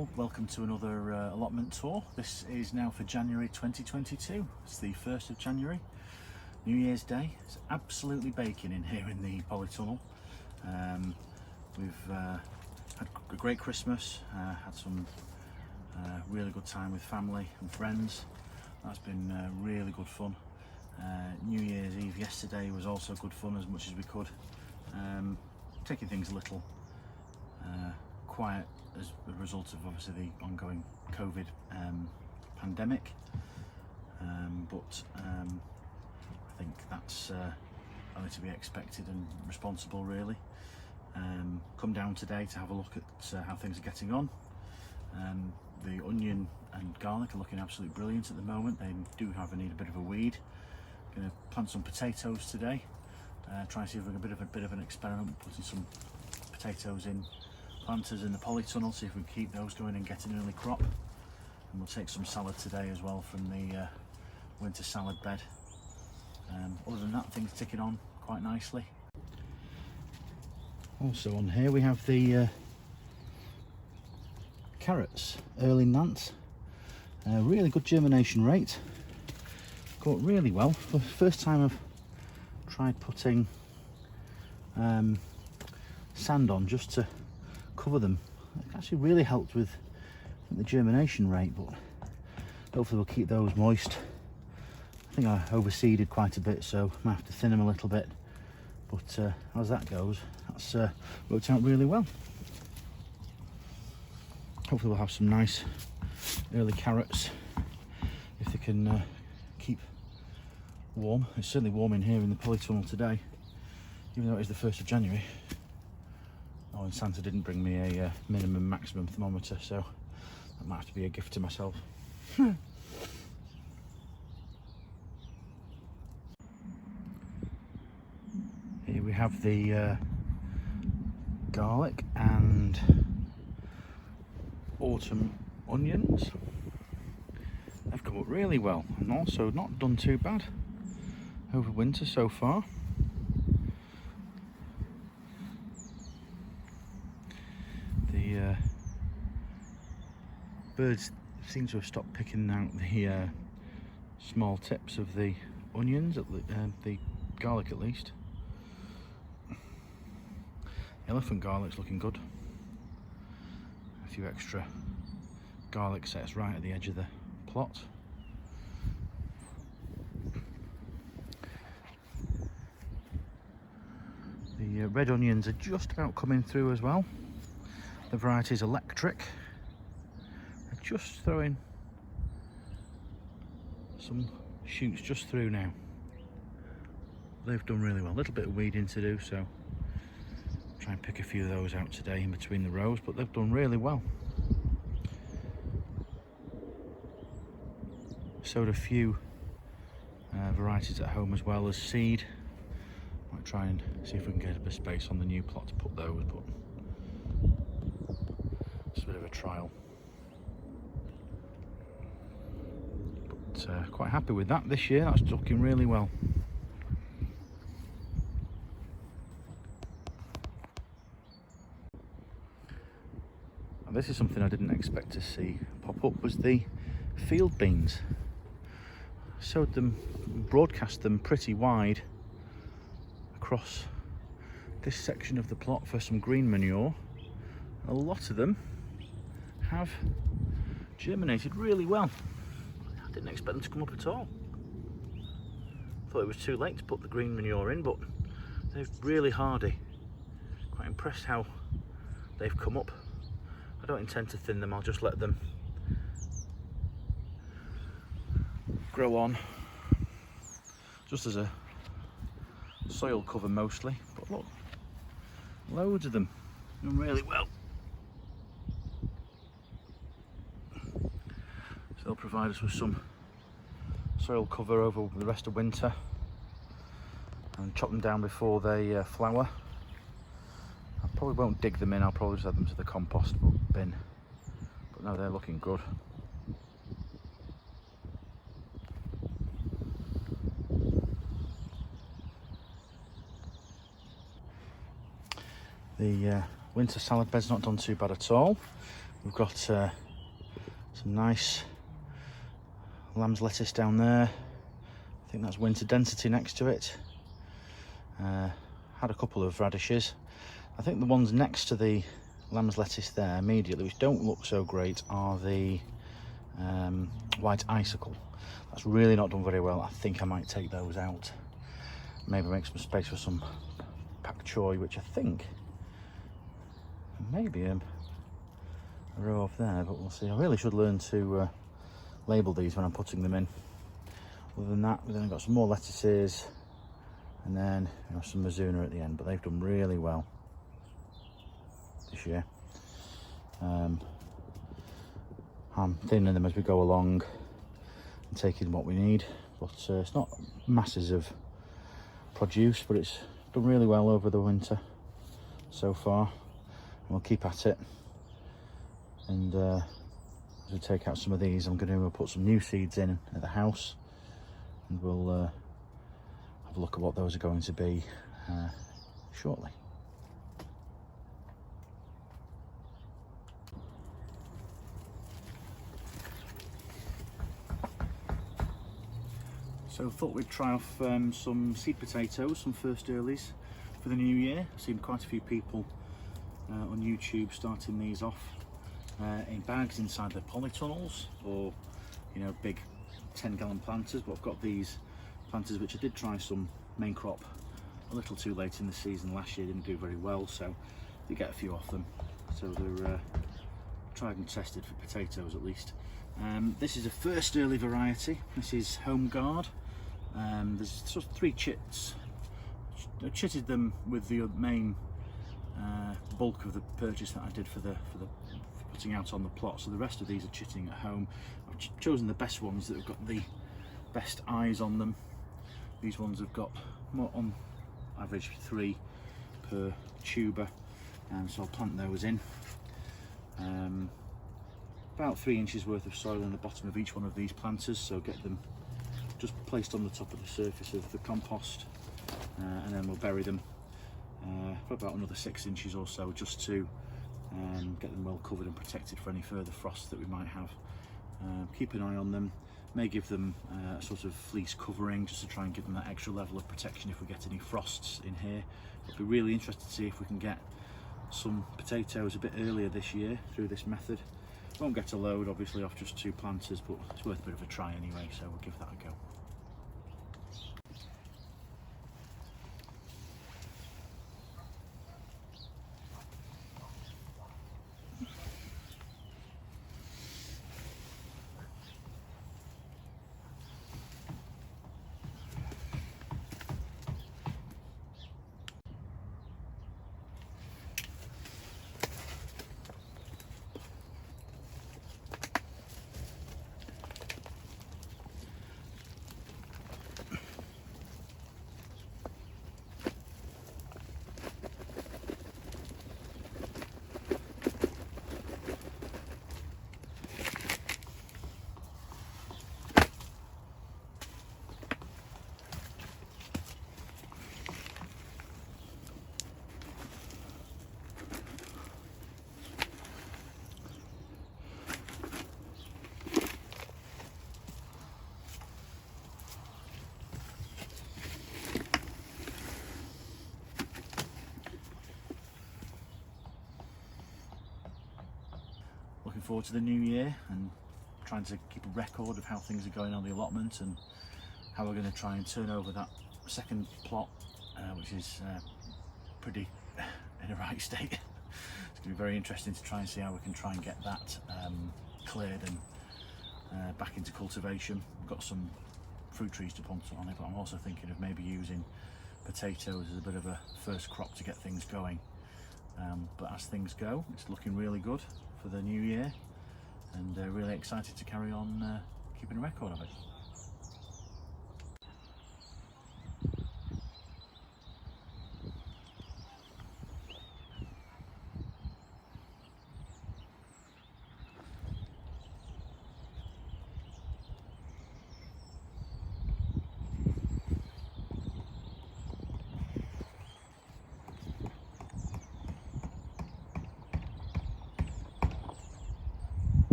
Well, welcome to another allotment tour. This is now for January 2022. It's the 1st of January, New Year's Day. It's absolutely baking in here in the polytunnel. We've had a great Christmas, had some really good time with family and friends. That's been really good fun. New Year's Eve yesterday was also good fun as much as we could. Taking things a little quiet as a result of obviously the ongoing COVID pandemic, but I think that's only to be expected and responsible really. Come down today to have a look at how things are getting on. The onion and garlic are looking absolutely brilliant at the moment. They do need a bit of a weed. Going to plant some potatoes today. Try and see if we can a bit of an experiment, putting some potatoes in planters in the polytunnel, see if we can keep those going and get an early crop. And we'll take some salad today as well from the winter salad bed. Other than that, things ticking on quite nicely. Also on here we have the carrots, early Nance. Really good germination rate. Got really well. For the first time I've tried putting sand on just to cover them. It actually really helped with the germination rate, but hopefully we'll keep those moist. I think I overseeded quite a bit, so I might have to thin them a little bit, but as that goes, that's worked out really well. Hopefully we'll have some nice early carrots if they can keep warm. It's certainly warm in here in the polytunnel today, even though it is the 1st of January. Oh, and Santa didn't bring me a minimum maximum thermometer, so that might have to be a gift to myself. Here we have the garlic and autumn onions. They've come up really well and also not done too bad over winter so far. The birds seem to have stopped picking out the small tips of the onions, the garlic at least. The elephant garlic's looking good. A few extra garlic sets right at the edge of the plot. The red onions are just about coming through as well. The variety is Electric. They're just throwing some shoots just through now. They've done really well. A little bit of weeding to do, so try and pick a few of those out today in between the rows, but they've done really well. Sowed a few varieties at home as well as seed. Might try and see if we can get a bit of space on the new plot to put those, but it's a bit of a trial. But quite happy with that this year. That's looking really well. And this is something I didn't expect to see pop up, was the field beans. Sowed them, broadcast them pretty wide across this section of the plot for some green manure. A lot of them have germinated really well. I didn't expect them to come up at all. Thought it was too late to put the green manure in, but they're really hardy. Quite impressed how they've come up. I don't intend to thin them, I'll just let them grow on just as a soil cover mostly, but look, loads of them doing really well. So they'll provide us with some soil cover over the rest of winter, and chop them down before they flower. I probably won't dig them in, I'll probably just add them to the compost bin, but no, they're looking good. The winter salad bed's not done too bad at all. We've got some nice lamb's lettuce down there. I think that's winter density next to it. Had a couple of radishes. I think the ones next to the lamb's lettuce there immediately, which don't look so great, are the white icicle. That's really not done very well. I think I might take those out. Maybe make some space for some pak choy, which I think maybe a row off there, but we'll see. I really should learn to label these when I'm putting them in. Other than that, we've then got some more lettuces, and then some Mizuna at the end, but they've done really well this year. I'm thinning them as we go along and taking what we need, but it's not masses of produce, but it's done really well over the winter so far, and we'll keep at it. And as we take out some of these, I'm going to put some new seeds in at the house, and we'll have a look at what those are going to be shortly. So I thought we'd try off some seed potatoes, some first earlies for the new year. I've seen quite a few people on YouTube starting these off in bags inside their polytunnels, or big 10-gallon planters, but I've got these planters which I did try some main crop a little too late in the season last year, didn't do very well, so you get a few off them. So they're tried and tested for potatoes at least. This is a first early variety. This is Home Guard. There's sort of 3 chits. I chitted them with the main bulk of the purchase that I did for putting out on the plot, so the rest of these are chitting at home. I've chosen the best ones that have got the best eyes on them. These ones have got more, on average 3 per tuber, so I'll plant those in. About 3 inches worth of soil in the bottom of each one of these planters, so get them just placed on the top of the surface of the compost, and then we'll bury them for about another 6 inches or so, just to get them well covered and protected for any further frost that we might have. Keep an eye on them, may give them a sort of fleece covering just to try and give them that extra level of protection if we get any frosts in here. I'll be really interested to see if we can get some potatoes a bit earlier this year through this method. Won't get a load obviously off just 2 planters, but it's worth a bit of a try anyway, so we'll give that a go. Looking forward to the new year and trying to keep a record of how things are going on the allotment and how we're going to try and turn over that second plot, which is pretty in a right state. It's going to be very interesting to try and see how we can try and get that cleared and back into cultivation. We've got some fruit trees to put on it, but I'm also thinking of maybe using potatoes as a bit of a first crop to get things going. But as things go, it's looking really good for the new year, and really excited to carry on keeping a record of it.